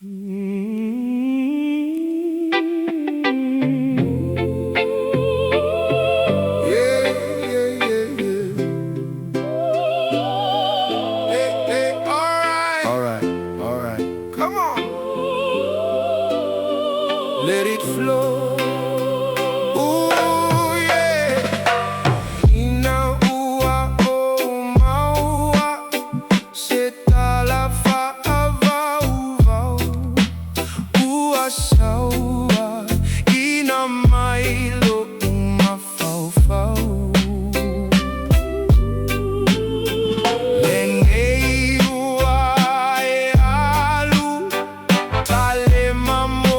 Let it flow. Ooh, yeah. Ina ua o maua, se tala whaavau. Ua saua, ina mailo umawhauwhau. Lengei ua e alu, tale mamo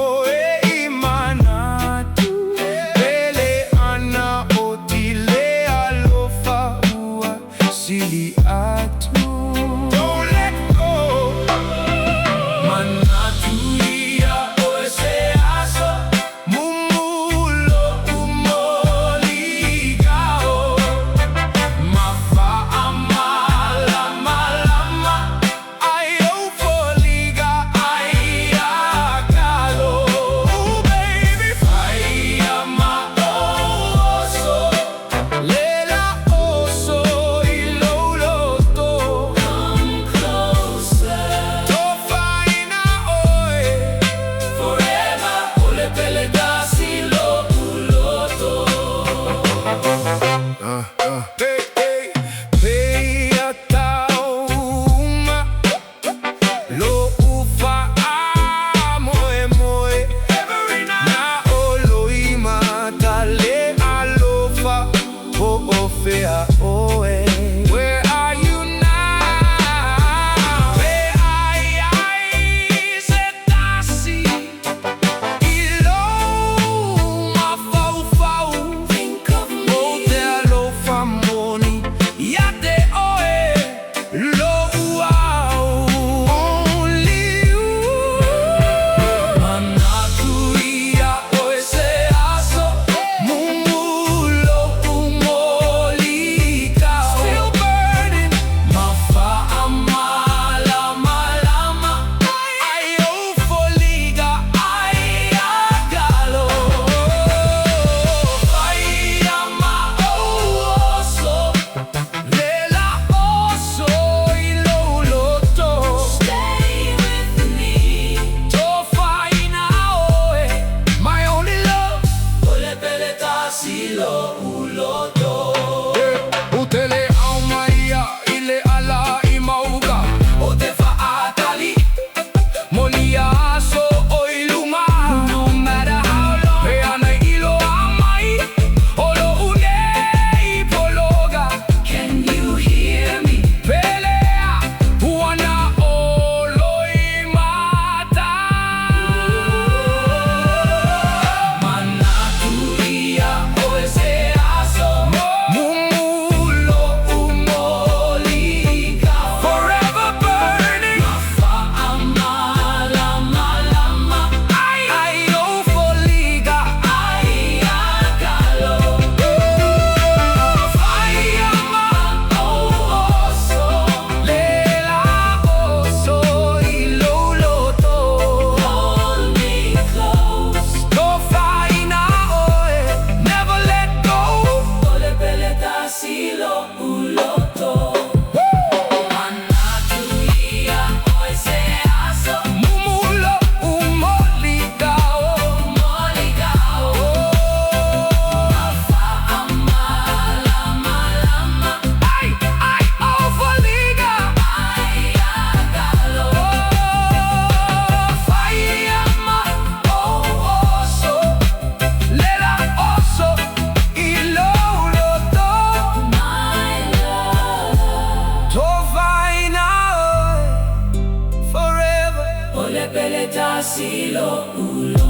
don't let go. Manatuia o ese aso, mumulo MOLI GA'O. Mafa amala malama, ayo foliga ai agalo. Ooh baby, fire ma oso, lela oso. Where are you now? Where ai se tasi ilo mawhauwhau. Think of me. O te alofa moni ia te oe lo uau. Only you. Manatuia o ese aso, mumulo MOLI GA'O. Still burning. Mafa amala malama, ayo foliga ai agalo. Fire ma oso, lela oso iloloto. Stay with me. Tofaina oe, my only love. Ole peleta silo uloto. Utele au maia ile ala I mauga o te whaatali. Moli aso o iluma. No matter how long. He ana ilo a mai, olo unei pologa. Can you hear me? Pelea wana oloi mata. Manatuia o ese aso, mumulo MOLI GA'O. Forever burning. Mafa amala malama, ayo foliga ai agalo. Fire ma oso, lela oso iloloto. Hold me close. Tofaina oe, never let go. Ole peleta silo uloto. Manatuia o ese aso, mumulo MOLI GA'O. MOLI GA'O. Mafa amala malama, ay oh foliga ai agalo. Fire ma oso, lela oso iloloto. My love. Tofaina oe, forever. Ole peleta silo uloto.